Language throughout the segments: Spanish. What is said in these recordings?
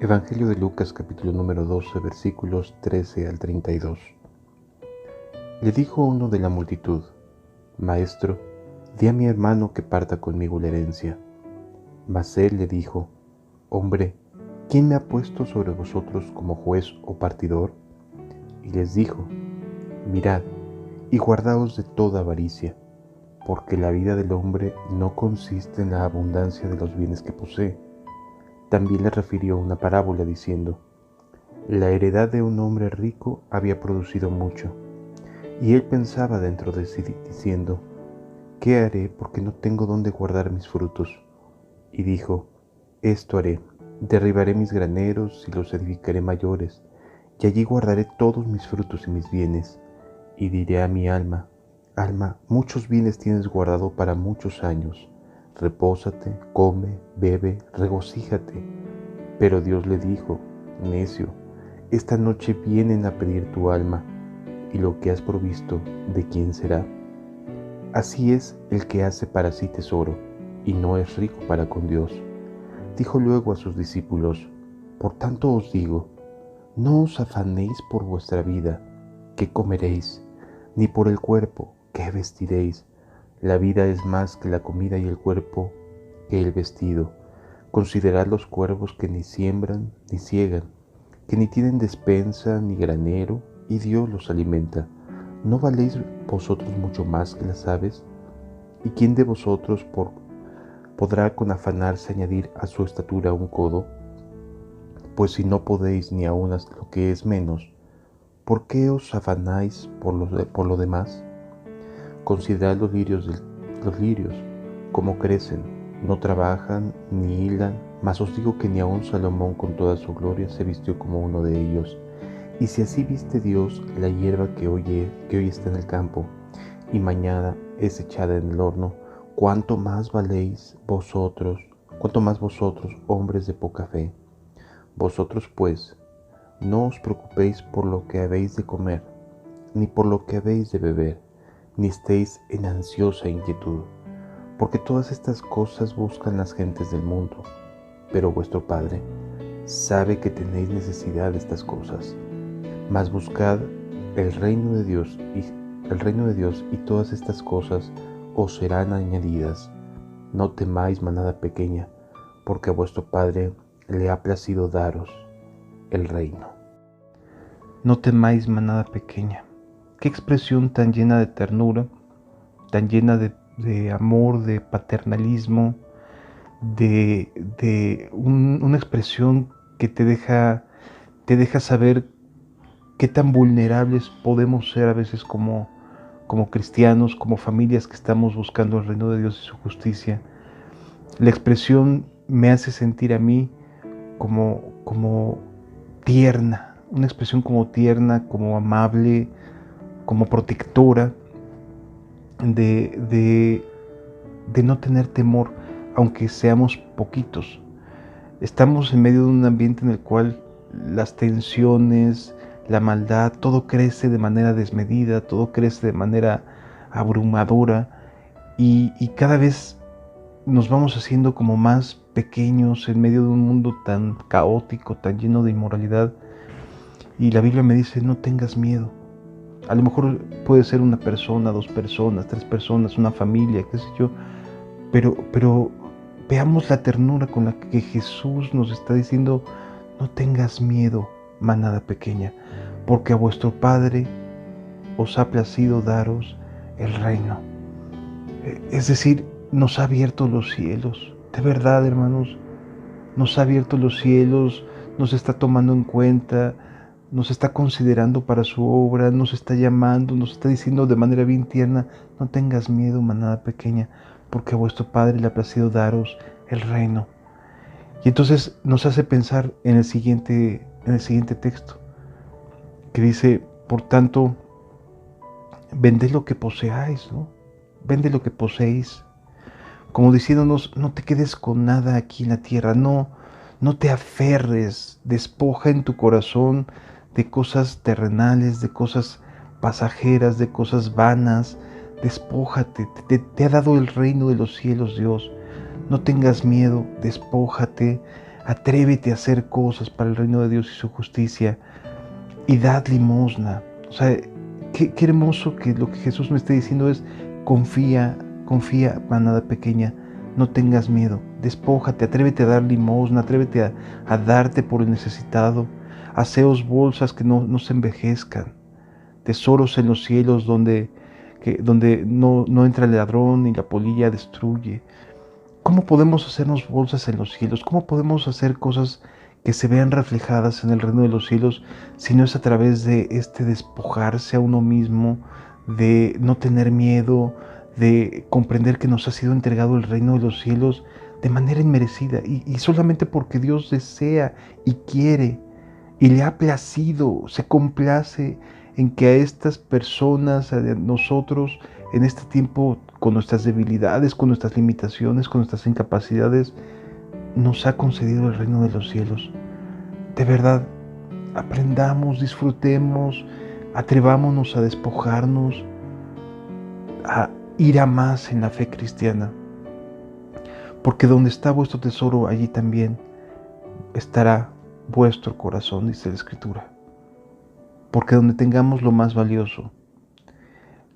Evangelio de Lucas capítulo número 12 versículos 13 al 32. Le dijo uno de la multitud: Maestro, di a mi hermano que parta conmigo la herencia. Mas él le dijo: Hombre, ¿quién me ha puesto sobre vosotros como juez o partidor? Y les dijo: Mirad y guardaos de toda avaricia, porque la vida del hombre no consiste en la abundancia de los bienes que posee. También le refirió una parábola diciendo: La heredad de un hombre rico había producido mucho, y él pensaba dentro de sí diciendo: ¿Qué haré porque no tengo dónde guardar mis frutos? Y dijo: Esto haré: derribaré mis graneros y los edificaré mayores, y allí guardaré todos mis frutos y mis bienes. Y diré a mi alma: Alma, muchos bienes tienes guardado para muchos años. Repósate, come, bebe, regocíjate. Pero Dios le dijo: Necio, esta noche vienen a pedir tu alma, y lo que has provisto, ¿de quién será? Así es el que hace para sí tesoro, y no es rico para con Dios. Dijo luego a sus discípulos: Por tanto os digo, no os afanéis por vuestra vida, qué comeréis, ni por el cuerpo, qué vestiréis. La vida es más que la comida y el cuerpo que el vestido. Considerad los cuervos que ni siembran ni siegan, que ni tienen despensa ni granero, y Dios los alimenta. ¿No valéis vosotros mucho más que las aves? ¿Y quién de vosotros podrá con afanarse añadir a su estatura un codo? Pues si no podéis ni aun lo que es menos, ¿por qué os afanáis por lo demás? Considerad los lirios, cómo crecen, no trabajan ni hilan, mas os digo que ni aun Salomón con toda su gloria se vistió como uno de ellos. Y si así viste Dios la hierba que hoy está en el campo, y mañana es echada en el horno, ¿cuánto más vosotros, hombres de poca fe? Vosotros pues, no os preocupéis por lo que habéis de comer, ni por lo que habéis de beber, ni estéis en ansiosa inquietud, porque todas estas cosas buscan las gentes del mundo, pero vuestro Padre sabe que tenéis necesidad de estas cosas. Mas buscad el reino de Dios y todas estas cosas os serán añadidas. No temáis, manada pequeña, porque a vuestro Padre le ha placido daros el reino. No temáis, manada pequeña. Qué expresión tan llena de ternura, tan llena de amor, de paternalismo, una expresión que te deja saber qué tan vulnerables podemos ser a veces como cristianos, como familias que estamos buscando el reino de Dios y su justicia. La expresión me hace sentir a mí como tierna, una expresión como tierna, como amable, como protectora, de no tener temor, aunque seamos poquitos. Estamos en medio de un ambiente en el cual las tensiones, la maldad, todo crece de manera desmedida, todo crece de manera abrumadora, y cada vez nos vamos haciendo como más pequeños en medio de un mundo tan caótico, tan lleno de inmoralidad. Y la Biblia me dice: no tengas miedo. A lo mejor puede ser una persona, 2 personas, 3 personas, una familia, qué sé yo, pero veamos la ternura con la que Jesús nos está diciendo: no tengas miedo, manada pequeña, porque a vuestro Padre os ha placido daros el reino. Es decir, nos ha abierto los cielos, de verdad, hermanos, nos ha abierto los cielos, nos está tomando en cuenta, nos está considerando para su obra, nos está llamando, nos está diciendo de manera bien tierna: no tengas miedo, manada pequeña, porque a vuestro Padre le ha placido daros el reino. Y entonces nos hace pensar en el siguiente texto, que dice: por tanto, vended lo que poseáis, ¿no? Vende lo que poseéis, como diciéndonos: no te quedes con nada aquí en la tierra, no te aferres, despoja en tu corazón de cosas terrenales, de cosas pasajeras, de cosas vanas. Despójate, te ha dado el reino de los cielos Dios. No tengas miedo, despójate, Atrévete a hacer cosas para el reino de Dios y su justicia y dad limosna. O sea, qué hermoso que lo que Jesús me está diciendo es: confía, confía, manada pequeña, no tengas miedo, despójate, atrévete a dar limosna, atrévete a darte por el necesitado, haceos bolsas que no se envejezcan, tesoros en los cielos donde no entra el ladrón ni la polilla destruye. ¿Cómo podemos hacernos bolsas en los cielos? ¿Cómo podemos hacer cosas que se vean reflejadas en el reino de los cielos si no es a través de despojarse a uno mismo, de no tener miedo, de comprender que nos ha sido entregado el reino de los cielos de manera inmerecida y solamente porque Dios desea y quiere y le ha placido, se complace en que a estas personas, a nosotros, en este tiempo, con nuestras debilidades, con nuestras limitaciones, con nuestras incapacidades, nos ha concedido el reino de los cielos. De verdad, aprendamos, disfrutemos, atrevámonos a despojarnos, a ir a más en la fe cristiana. Porque donde está vuestro tesoro, allí también estará vuestro corazón, dice la Escritura. Porque donde tengamos lo más valioso,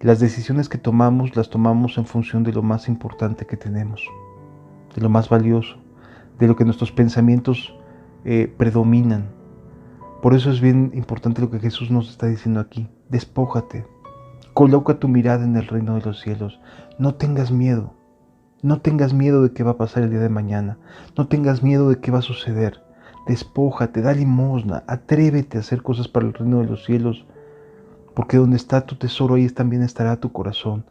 las decisiones que tomamos las tomamos en función de lo más importante que tenemos, de lo más valioso, de lo que nuestros pensamientos predominan. Por eso es bien importante lo que Jesús nos está diciendo aquí: despójate, coloca tu mirada en el reino de los cielos, no tengas miedo. No tengas miedo de qué va a pasar el día de mañana. No tengas miedo de qué va a suceder. Despójate, da limosna, atrévete a hacer cosas para el reino de los cielos, porque donde está tu tesoro, ahí también estará tu corazón.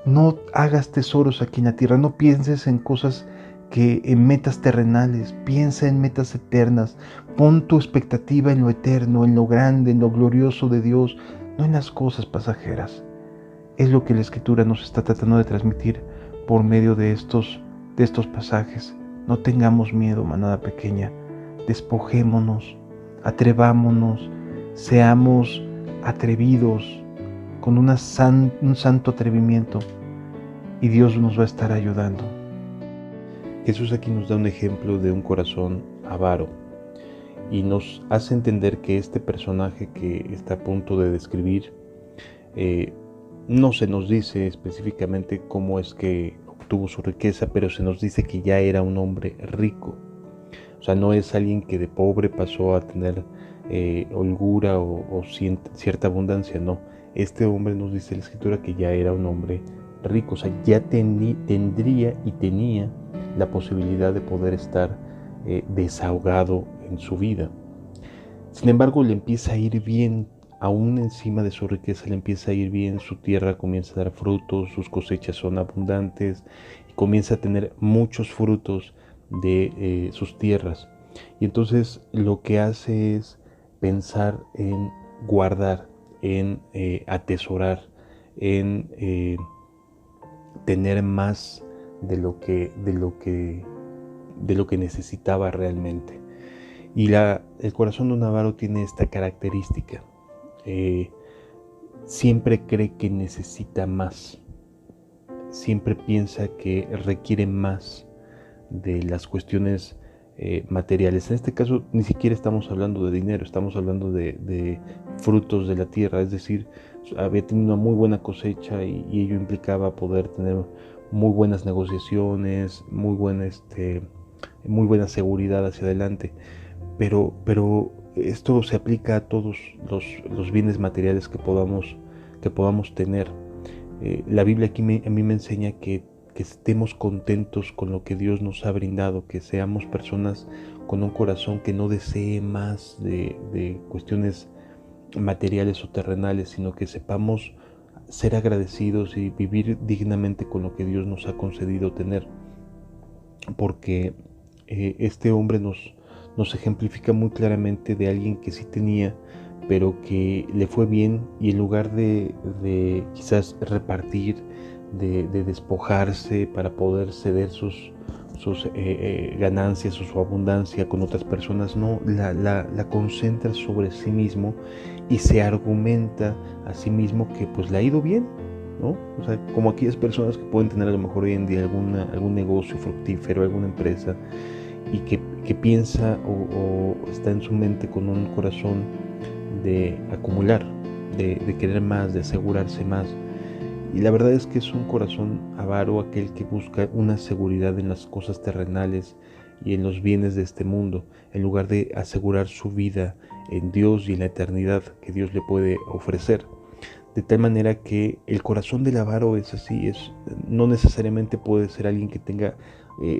No hagas tesoros aquí en la tierra, no pienses en cosas en metas terrenales, piensa en metas eternas. Pon tu expectativa en lo eterno, en lo grande, en lo glorioso de Dios, no en las cosas pasajeras. Es lo que la Escritura nos está tratando de transmitir por medio de estos pasajes. No tengamos miedo, manada pequeña. Despojémonos, atrevámonos, seamos atrevidos, con un santo atrevimiento, y Dios nos va a estar ayudando. Jesús aquí nos da un ejemplo de un corazón avaro y nos hace entender que este personaje que está a punto de describir, no se nos dice específicamente cómo es que obtuvo su riqueza, pero se nos dice que ya era un hombre rico. O sea, no es alguien que de pobre pasó a tener holgura o cierta abundancia, no. Este hombre, nos dice la Escritura, que ya era un hombre rico, o sea, ya tendría y tenía la posibilidad de poder estar desahogado en su vida. Sin embargo, le empieza a ir bien. Aún encima de su riqueza le empieza a ir bien, su tierra comienza a dar frutos, sus cosechas son abundantes y comienza a tener muchos frutos de sus tierras. Y entonces lo que hace es pensar en guardar, en atesorar, en tener más de lo que necesitaba realmente. Y el corazón de un avaro tiene esta característica. Siempre cree que necesita más, siempre piensa que requiere más de las cuestiones materiales. En este caso ni siquiera estamos hablando de dinero, estamos hablando de frutos de la tierra, es decir, había tenido una muy buena cosecha y ello implicaba poder tener muy buenas negociaciones, muy buena seguridad hacia adelante, pero esto se aplica a todos los bienes materiales que podamos tener. La Biblia aquí a mí me enseña que estemos contentos con lo que Dios nos ha brindado, que seamos personas con un corazón que no desee más de cuestiones materiales o terrenales, sino que sepamos ser agradecidos y vivir dignamente con lo que Dios nos ha concedido tener. Porque este hombre nos ejemplifica muy claramente de alguien que sí tenía, pero que le fue bien, y en lugar de quizás repartir, de despojarse para poder ceder sus ganancias o su abundancia con otras personas, no, la concentra sobre sí mismo y se argumenta a sí mismo que pues le ha ido bien, ¿no? O sea, como aquellas personas que pueden tener a lo mejor hoy en día algún negocio fructífero, alguna empresa, y que que piensa o está en su mente con un corazón de acumular, de querer más, de asegurarse más. Y la verdad es que es un corazón avaro aquel que busca una seguridad en las cosas terrenales y en los bienes de este mundo, en lugar de asegurar su vida en Dios y en la eternidad que Dios le puede ofrecer. De tal manera que el corazón del avaro es así, no necesariamente puede ser alguien que tenga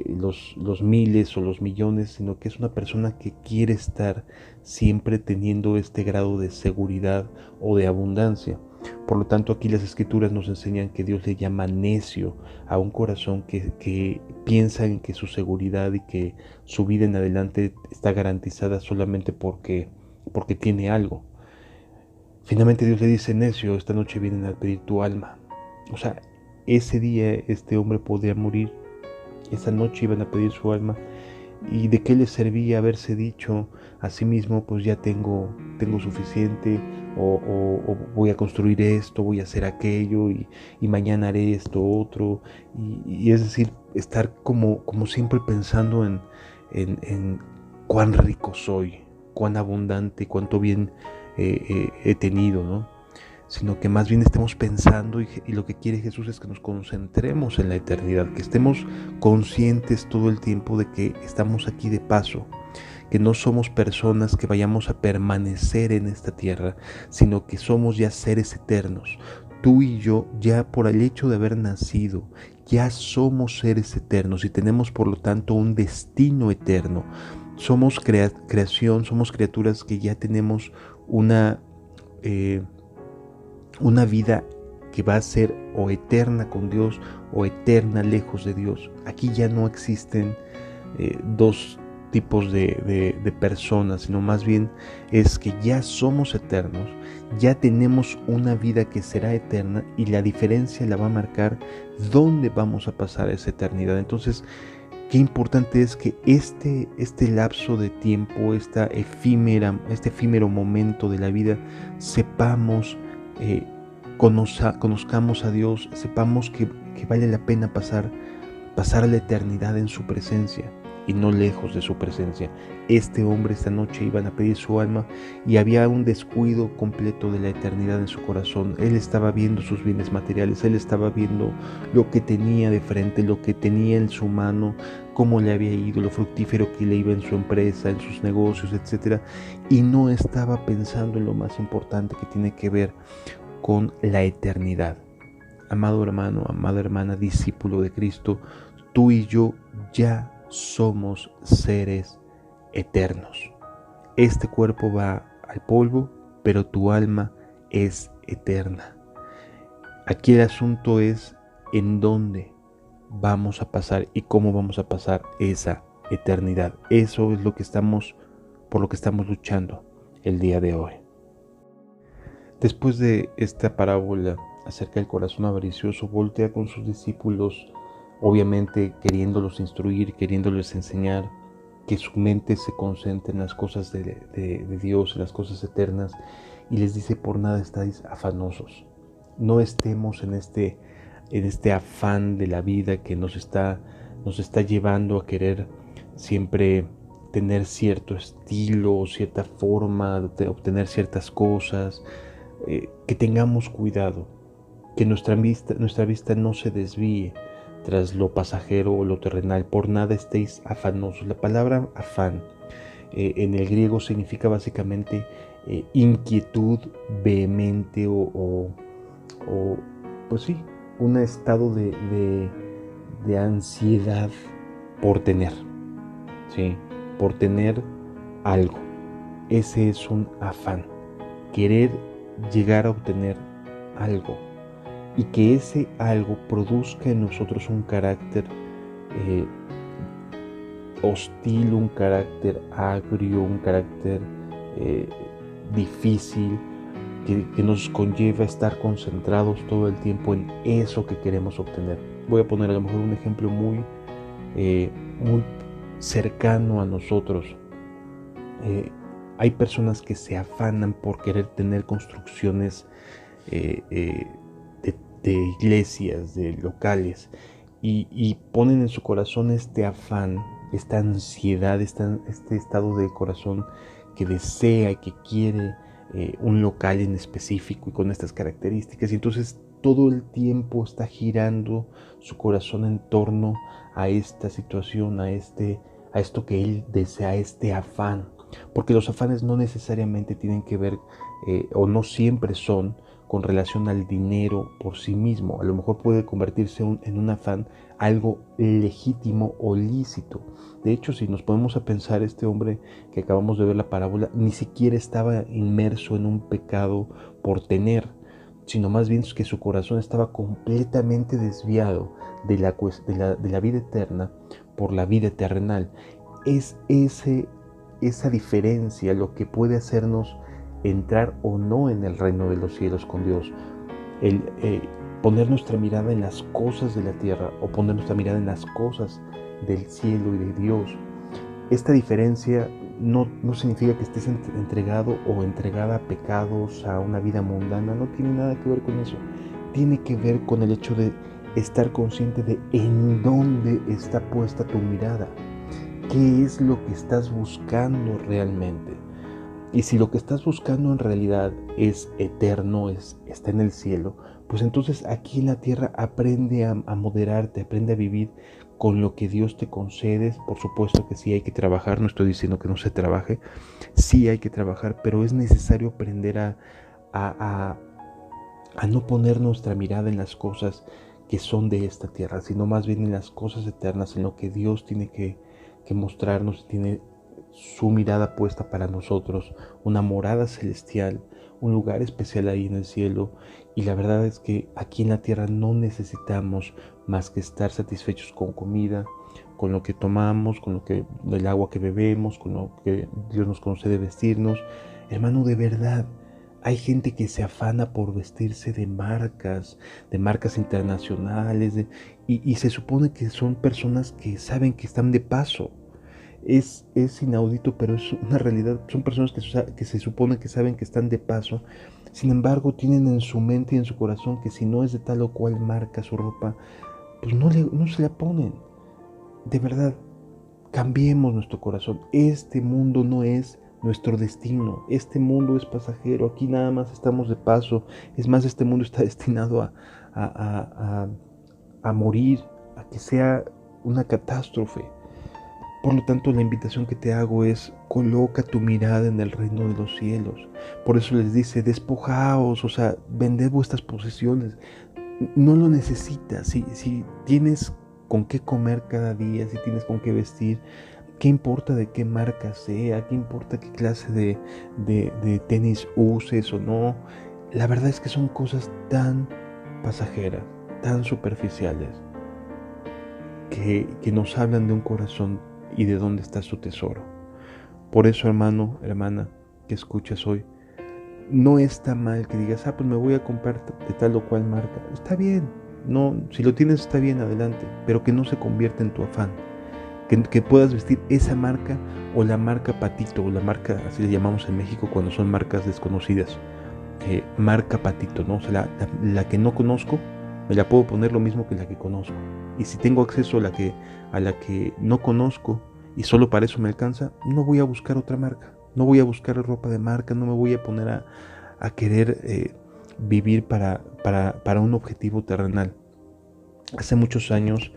los miles o los millones, sino que es una persona que quiere estar siempre teniendo este grado de seguridad o de abundancia. Por lo tanto, aquí las Escrituras nos enseñan que Dios le llama necio a un corazón que piensa en que su seguridad y que su vida en adelante está garantizada solamente porque tiene algo. Finalmente Dios le dice: necio, esta noche vienen a pedir tu alma. O sea, ese día este hombre podía morir, esa noche iban a pedir su alma. ¿Y de qué le servía haberse dicho a sí mismo, pues ya tengo suficiente, o voy a construir esto, voy a hacer aquello, y mañana haré esto otro? Y es decir, estar como siempre pensando en cuán rico soy, cuán abundante, cuánto bien he tenido, ¿no? Sino que más bien estemos pensando, y lo que quiere Jesús es que nos concentremos en la eternidad, que estemos conscientes todo el tiempo de que estamos aquí de paso, que no somos personas que vayamos a permanecer en esta tierra, sino que somos ya seres eternos. Tú y yo, ya por el hecho de haber nacido, ya somos seres eternos y tenemos por lo tanto un destino eterno. Somos creación, somos criaturas que ya tenemos una vida que va a ser o eterna con Dios o eterna lejos de Dios. Aquí ya no existen dos tipos de personas, sino más bien es que ya somos eternos, ya tenemos una vida que será eterna, y la diferencia la va a marcar dónde vamos a pasar esa eternidad. Entonces, qué importante es que este lapso de tiempo, este efímero momento de la vida, sepamos, conozcamos a Dios, sepamos que vale la pena pasar la eternidad en su presencia y no lejos de su presencia. Este hombre esta noche iban a pedir su alma y había un descuido completo de la eternidad en su corazón. Él estaba viendo sus bienes materiales, él estaba viendo lo que tenía de frente, lo que tenía en su mano, cómo le había ido, lo fructífero que le iba en su empresa, en sus negocios, etc. Y no estaba pensando en lo más importante, que tiene que ver con la eternidad. Amado hermano, amada hermana, discípulo de Cristo, tú y yo ya somos seres eternos. Este cuerpo va al polvo, pero tu alma es eterna. Aquí el asunto es en dónde vamos a pasar y cómo vamos a pasar esa eternidad. Eso es por lo que estamos luchando el día de hoy. Después de esta parábola acerca del corazón avaricioso, voltea con sus discípulos, obviamente queriéndolos instruir, queriéndoles enseñar, que su mente se concentre en las cosas de Dios, en las cosas eternas, y les dice: por nada estáis afanosos. No estemos en este afán de la vida que nos está llevando a querer siempre tener cierto estilo, cierta forma de obtener ciertas cosas. Que tengamos cuidado, que nuestra vista no se desvíe tras lo pasajero o lo terrenal. Por nada estéis afanosos. La palabra afán en el griego significa básicamente inquietud vehemente o pues sí, un estado de ansiedad por tener, ¿sí? Por tener algo. Ese es un afán, querer llegar a obtener algo, y que ese algo produzca en nosotros un carácter hostil, un carácter agrio, un carácter difícil, que nos conlleva a estar concentrados todo el tiempo en eso que queremos obtener. Voy a poner a lo mejor un ejemplo muy cercano a nosotros. Hay personas que se afanan por querer tener construcciones de iglesias, de locales, y ponen en su corazón este afán esta ansiedad, este estado del corazón que desea y que quiere un local en específico y con estas características. Y entonces todo el tiempo está girando su corazón en torno a esta situación, a esto que él desea, a este afán. Porque los afanes no necesariamente tienen que ver o no siempre son con relación al dinero por sí mismo. A lo mejor puede convertirse en un afán algo legítimo o lícito. De hecho, si nos ponemos a pensar, este hombre que acabamos de ver la parábola ni siquiera estaba inmerso en un pecado por tener, sino más bien que su corazón estaba completamente desviado de la vida eterna por la vida terrenal. Es esa diferencia lo que puede hacernos entrar o no en el reino de los cielos con Dios. El poner nuestra mirada en las cosas de la tierra o poner nuestra mirada en las cosas del cielo y de Dios. Esta diferencia no significa que estés entregado o entregada a pecados, a una vida mundana. No tiene nada que ver con eso. Tiene que ver con el hecho de estar consciente de en dónde está puesta tu mirada. ¿Qué es lo que estás buscando realmente? Y si lo que estás buscando en realidad es eterno, está en el cielo, pues entonces aquí en la tierra aprende a moderarte, aprende a vivir con lo que Dios te concede. Por supuesto que sí hay que trabajar, no estoy diciendo que no se trabaje, sí hay que trabajar, pero es necesario aprender a no poner nuestra mirada en las cosas que son de esta tierra, sino más bien en las cosas eternas, en lo que Dios tiene que mostrarnos, tiene su mirada puesta para nosotros, una morada celestial, un lugar especial ahí en el cielo. Y la verdad es que aquí en la tierra no necesitamos más que estar satisfechos con comida, con lo que tomamos, con el agua que bebemos, con lo que Dios nos concede vestirnos. Hermano, de verdad, hay gente que se afana por vestirse de marcas internacionales, y se supone que son personas que saben que están de paso. Es inaudito, pero es una realidad. Son personas que se supone que saben que están de paso. Sin embargo, tienen en su mente y en su corazón que si no es de tal o cual marca su ropa, pues no se la ponen. De verdad, cambiemos nuestro corazón. Este mundo no es nuestro destino. Este mundo es pasajero. Aquí nada más estamos de paso. Es más, este mundo está destinado a morir, a que sea una catástrofe. Por lo tanto, la invitación que te hago es: coloca tu mirada en el reino de los cielos. Por eso les dice: despojaos, o sea, vended vuestras posesiones. No lo necesitas. Si tienes con qué comer cada día, si tienes con qué vestir, ¿qué importa de qué marca sea? ¿Qué importa qué clase de tenis uses o no? La verdad es que son cosas tan pasajeras, tan superficiales, que nos hablan de un corazón y de dónde está su tesoro. Por eso, hermano, hermana, que escuchas hoy, no está mal que digas: pues me voy a comprar de tal o cual marca. Está bien, no, si lo tienes está bien, adelante, pero que no se convierta en tu afán. Que puedas vestir esa marca o la marca Patito, o la marca, así le llamamos en México cuando son marcas desconocidas, marca Patito, ¿no? O sea, la que no conozco, me la puedo poner lo mismo que la que conozco. Y si tengo acceso a la que no conozco y solo para eso me alcanza, no voy a buscar otra marca, no voy a buscar ropa de marca, no me voy a poner a querer vivir para un objetivo terrenal. Hace muchos años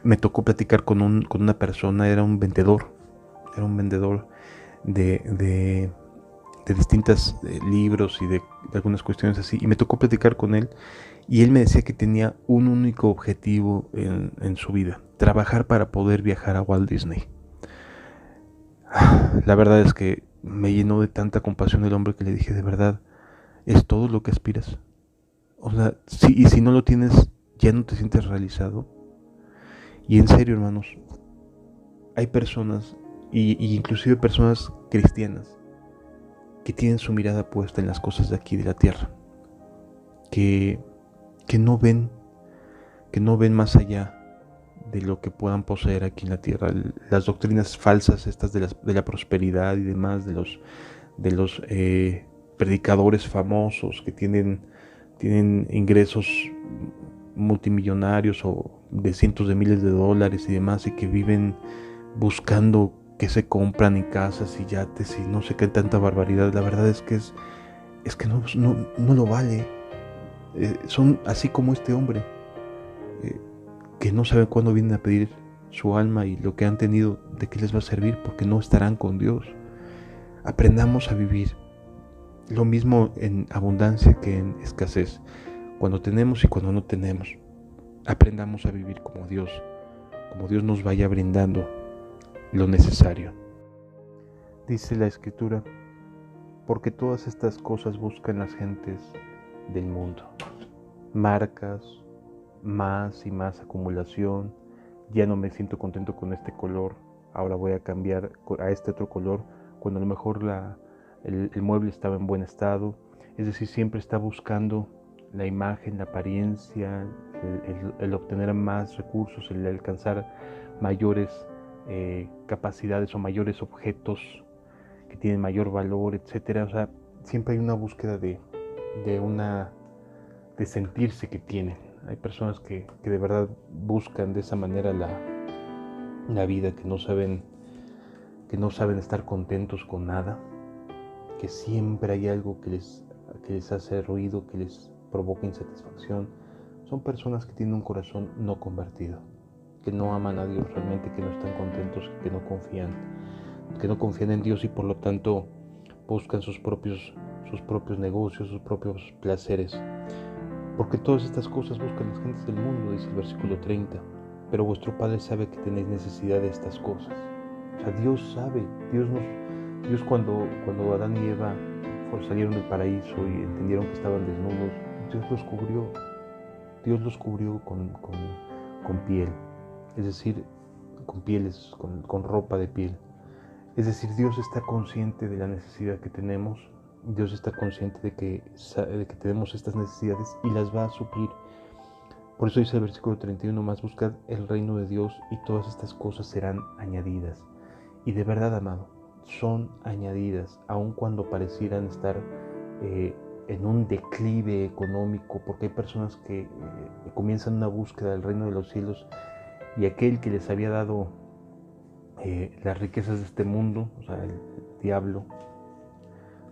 me tocó platicar con una persona. Era un vendedor de distintos libros y de algunas cuestiones así, y me tocó platicar con él, y él me decía que tenía un único objetivo en su vida: trabajar para poder viajar a Walt Disney. La verdad es que me llenó de tanta compasión el hombre, que le dije: ¿de verdad es todo lo que aspiras? O sea, y si no lo tienes, ¿ya no te sientes realizado? Y en serio, hermanos, hay personas, y inclusive personas cristianas, que tienen su mirada puesta en las cosas de aquí, de la tierra, que no ven más allá de lo que puedan poseer aquí en la tierra. Las doctrinas falsas estas de la prosperidad y demás, de los predicadores famosos que tienen ingresos multimillonarios o de cientos de miles de dólares y demás, y que viven buscando que se compran en casas y yates y no sé qué tanta barbaridad. La verdad es que no lo vale. Son así como este hombre, eh, que no saben cuándo vienen a pedir su alma y lo que han tenido, de qué les va a servir, porque no estarán con Dios. Aprendamos a vivir lo mismo en abundancia que en escasez, cuando tenemos y cuando no tenemos. Aprendamos a vivir como Dios nos vaya brindando lo necesario. Dice la Escritura, porque todas estas cosas buscan las gentes del mundo. Marcas, más y más acumulación. Ya no me siento contento con este color, ahora voy a cambiar a este otro color, cuando a lo mejor el mueble estaba en buen estado. Es decir, siempre está buscando la imagen, la apariencia, el obtener más recursos, el alcanzar mayores capacidades o mayores objetos que tienen mayor valor, etcétera. O sea, siempre hay una búsqueda de sentirse que tienen. Hay personas que de verdad buscan de esa manera la vida, que no saben estar contentos con nada, que siempre hay algo que les hace ruido, que les provoca insatisfacción. Son personas que tienen un corazón no convertido, que no aman a Dios realmente, que no están contentos, que no confían en Dios y por lo tanto buscan sus propios negocios, sus propios placeres. Porque todas estas cosas buscan las gentes del mundo, dice el versículo 30. Pero vuestro Padre sabe que tenéis necesidad de estas cosas. O sea, Dios sabe. Dios cuando Adán y Eva salieron del paraíso y entendieron que estaban desnudos, Dios los cubrió. Dios los cubrió con piel. Es decir, con pieles, con ropa de piel. Es decir, Dios está consciente de la necesidad que tenemos. Dios está consciente de que tenemos estas necesidades y las va a suplir. Por eso dice el versículo 31, más buscad el reino de Dios y todas estas cosas serán añadidas. Y de verdad, amado, son añadidas, aun cuando parecieran estar en un declive económico, porque hay personas que comienzan una búsqueda del reino de los cielos y aquel que les había dado las riquezas de este mundo, o sea, el diablo,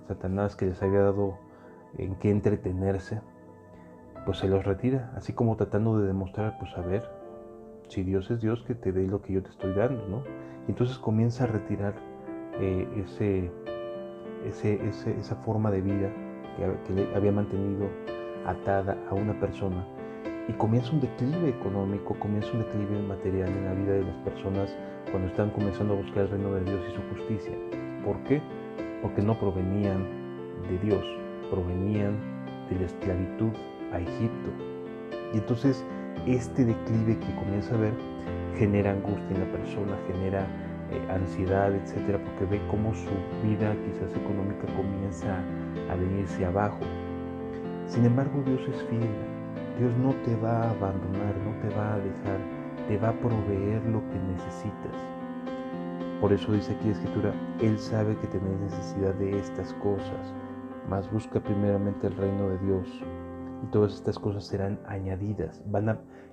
Satanás, que les había dado en qué entretenerse, pues se los retira, así como tratando de demostrar, pues a ver, si Dios es Dios, que te dé lo que yo te estoy dando, ¿no? Y entonces comienza a retirar esa forma de vida que le había mantenido atada a una persona, y comienza un declive económico, comienza un declive material en la vida de las personas cuando están comenzando a buscar el reino de Dios y su justicia. ¿Por qué? Porque no provenían de Dios, provenían de la esclavitud a Egipto. Y entonces este declive que comienza a ver genera angustia en la persona, genera ansiedad, etcétera, porque ve cómo su vida quizás económica comienza a venirse abajo. Sin embargo, Dios es fiel. Dios no te va a abandonar, no te va a dejar, te va a proveer lo que necesitas. Por eso dice aquí la Escritura, Él sabe que tenéis necesidad de estas cosas, mas busca primeramente el reino de Dios y todas estas cosas serán añadidas.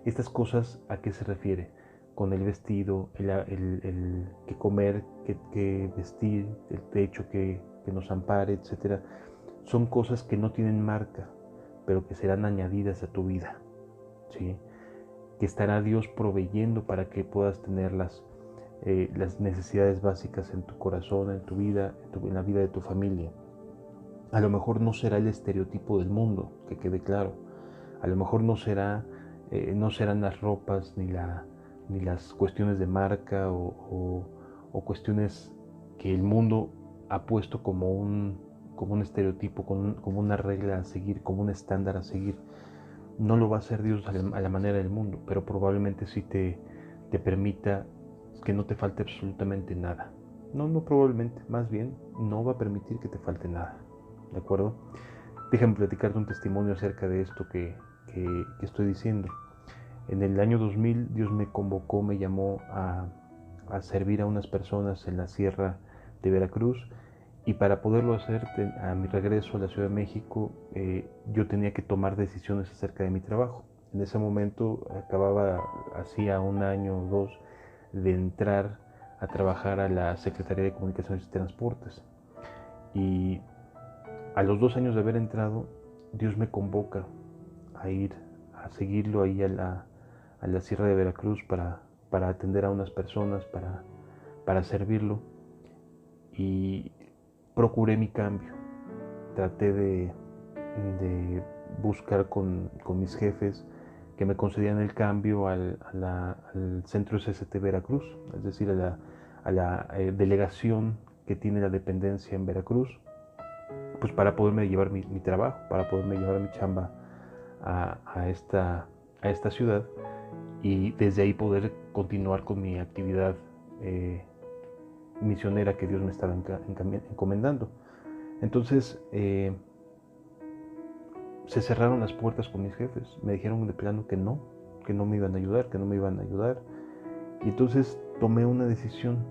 Estas cosas, ¿a qué se refiere? Con el vestido, el que comer, que vestir, el techo que nos ampare, etc. Son cosas que no tienen marca, pero que serán añadidas a tu vida, ¿sí? Que estará Dios proveyendo para que puedas tener las necesidades básicas en tu corazón, en tu vida, en la vida de tu familia. A lo mejor no será el estereotipo del mundo, que quede claro. A lo mejor no serán las ropas ni las cuestiones de marca o cuestiones que el mundo ha puesto como un estereotipo, como una regla a seguir, como un estándar a seguir. No lo va a hacer Dios a la manera del mundo, pero probablemente sí te permita que no te falte absolutamente nada. No probablemente, más bien no va a permitir que te falte nada. ¿De acuerdo? Déjame platicarte un testimonio acerca de esto que estoy diciendo. En el año 2000 Dios me convocó, me llamó a servir a unas personas en la sierra de Veracruz, y para poderlo hacer a mi regreso a la Ciudad de México yo tenía que tomar decisiones acerca de mi trabajo. En ese momento acababa, hacía un año o dos, de entrar a trabajar a la Secretaría de Comunicaciones y Transportes. Y a los 2 años de haber entrado, Dios me convoca a ir a seguirlo ahí a la Sierra de Veracruz para atender a unas personas, para servirlo. Y procuré mi cambio. Traté de buscar con mis jefes que me concedían el cambio al centro SST Veracruz, es decir, a la delegación que tiene la dependencia en Veracruz, pues para poderme llevar mi trabajo, para poderme llevar mi chamba a esta ciudad y desde ahí poder continuar con mi actividad misionera que Dios me estaba encomendando. Entonces se cerraron las puertas con mis jefes, me dijeron de plano que no me iban a ayudar, y entonces tomé una decisión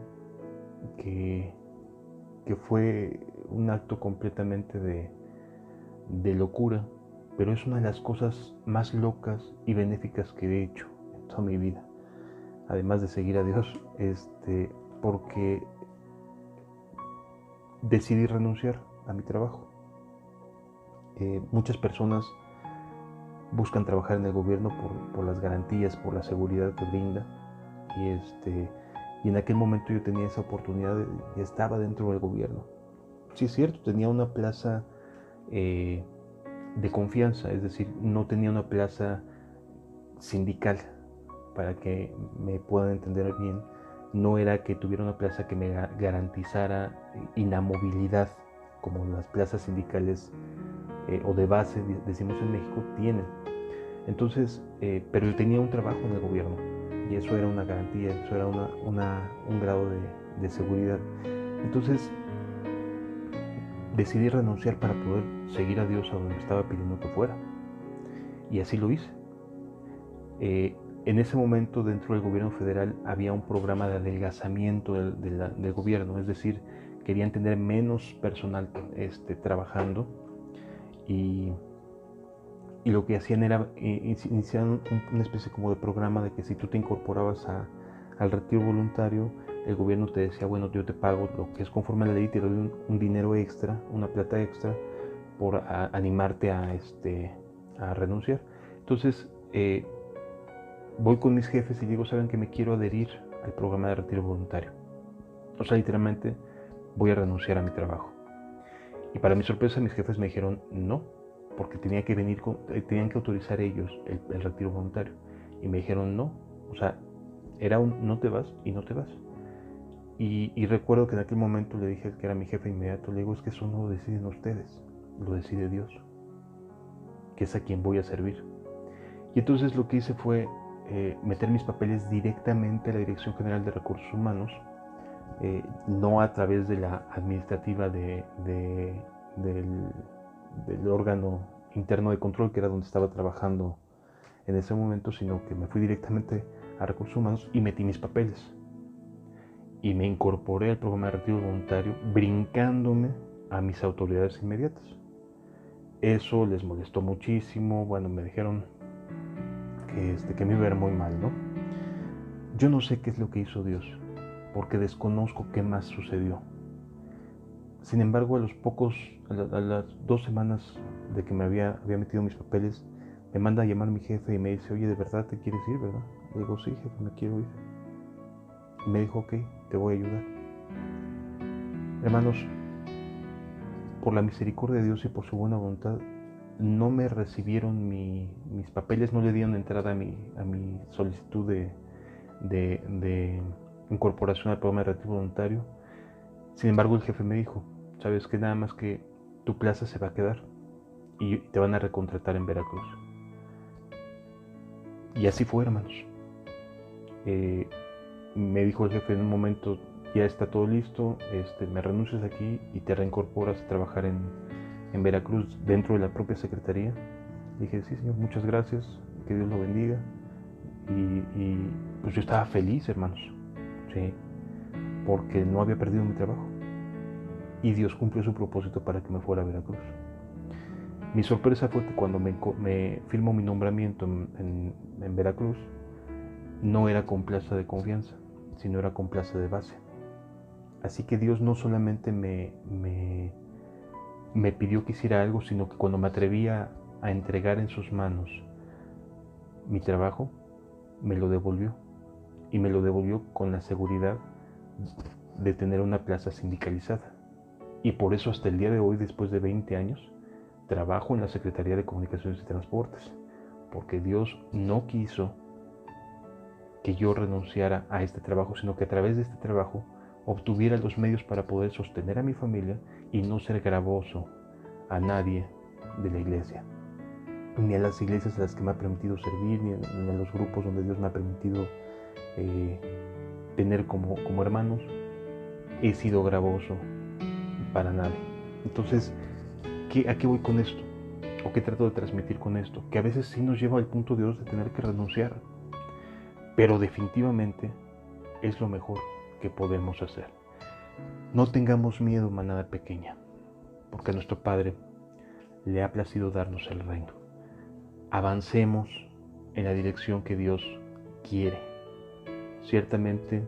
que fue un acto completamente de locura, pero es una de las cosas más locas y benéficas que he hecho en toda mi vida, además de seguir a Dios, porque decidí renunciar a mi trabajo. Muchas personas buscan trabajar en el gobierno por las garantías, por la seguridad que brinda, y en aquel momento yo tenía esa oportunidad y estaba dentro del gobierno. Sí, es cierto, tenía una plaza de confianza, es decir, no tenía una plaza sindical. Para que me puedan entender bien, no era que tuviera una plaza que me garantizara inamovilidad, como las plazas sindicales o de base, decimos en México, tienen. Entonces, pero yo tenía un trabajo en el gobierno y eso era una garantía, eso era un grado de seguridad. Entonces, decidí renunciar para poder seguir a Dios a donde me estaba pidiendo que fuera. Y así lo hice. En ese momento, dentro del gobierno federal, había un programa de adelgazamiento del gobierno, es decir, querían tener menos personal trabajando, y lo que hacían era iniciar una especie como de programa de que si tú te incorporabas al retiro voluntario, el gobierno te decía, bueno, yo te pago lo que es conforme a la ley, te doy un dinero extra, una plata extra, por animarte a renunciar. Entonces, voy con mis jefes y digo, saben que me quiero adherir al programa de retiro voluntario. O sea, literalmente voy a renunciar a mi trabajo. Y para mi sorpresa, mis jefes me dijeron no, porque tenían que autorizar ellos el retiro voluntario. Y me dijeron no, o sea, era un no te vas y no te vas. Y recuerdo que en aquel momento le dije que era mi jefe inmediato, le digo, es que eso no lo deciden ustedes, lo decide Dios, que es a quien voy a servir. Y entonces lo que hice fue meter mis papeles directamente a la Dirección General de Recursos Humanos, no a través de la administrativa del órgano interno de control, que era donde estaba trabajando en ese momento, sino que me fui directamente a Recursos Humanos y metí mis papeles. Y me incorporé al programa de retiro voluntario brincándome a mis autoridades inmediatas. Eso les molestó muchísimo, bueno, me dijeron que me iba a ver muy mal, ¿no? Yo no sé qué es lo que hizo Dios, porque desconozco qué más sucedió. Sin embargo, a las 2 semanas de que me había metido mis papeles, me manda a llamar mi jefe y me dice, oye, ¿de verdad te quieres ir, verdad? Le digo, sí, jefe, me quiero ir. Y me dijo, ok, te voy a ayudar. Hermanos, por la misericordia de Dios y por su buena voluntad, no me recibieron mis papeles, no le dieron entrada a mi solicitud de incorporación al programa de retiro voluntario. Sin embargo, el jefe me dijo, sabes que nada más que tu plaza se va a quedar y te van a recontratar en Veracruz. Y así fue, hermanos. Me dijo el jefe en un momento, ya está todo listo, me renuncias aquí y te reincorporas a trabajar en Veracruz dentro de la propia secretaría. Dije, sí, señor, muchas gracias, que Dios lo bendiga. Y pues yo estaba feliz, hermanos, sí, porque no había perdido mi trabajo. Y Dios cumplió su propósito para que me fuera a Veracruz. Mi sorpresa fue que cuando me firmó mi nombramiento en Veracruz, no era con plaza de confianza, sino era con plaza de base. Así que Dios no solamente me pidió que hiciera algo, sino que cuando me atrevía a entregar en sus manos mi trabajo, me lo devolvió. Y me lo devolvió con la seguridad de tener una plaza sindicalizada. Y por eso hasta el día de hoy, después de 20 años, trabajo en la Secretaría de Comunicaciones y Transportes, porque Dios no quiso que yo renunciara a este trabajo, sino que a través de este trabajo obtuviera los medios para poder sostener a mi familia y no ser gravoso a nadie de la iglesia, ni a las iglesias a las que me ha permitido servir, ni a los grupos donde Dios me ha permitido tener como hermanos. He sido gravoso para nadie. Entonces, ¿a qué voy con esto? ¿O qué trato de transmitir con esto? Que a veces sí nos lleva al punto de Dios de tener que renunciar, pero definitivamente es lo mejor que podemos hacer. No tengamos miedo, manada pequeña, porque a nuestro Padre le ha placido darnos el reino. Avancemos en la dirección que Dios quiere. Ciertamente,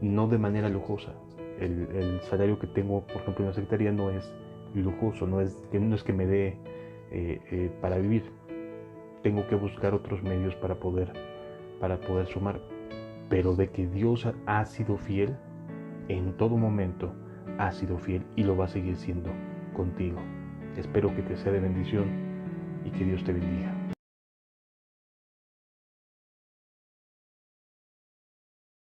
no de manera lujosa. El salario que tengo, por ejemplo, en la secretaría no es lujoso, no es que me dé para vivir. Tengo que buscar otros medios para poder sumar. Pero de que Dios ha sido fiel, en todo momento ha sido fiel y lo va a seguir siendo contigo. Espero que te sea de bendición y que Dios te bendiga.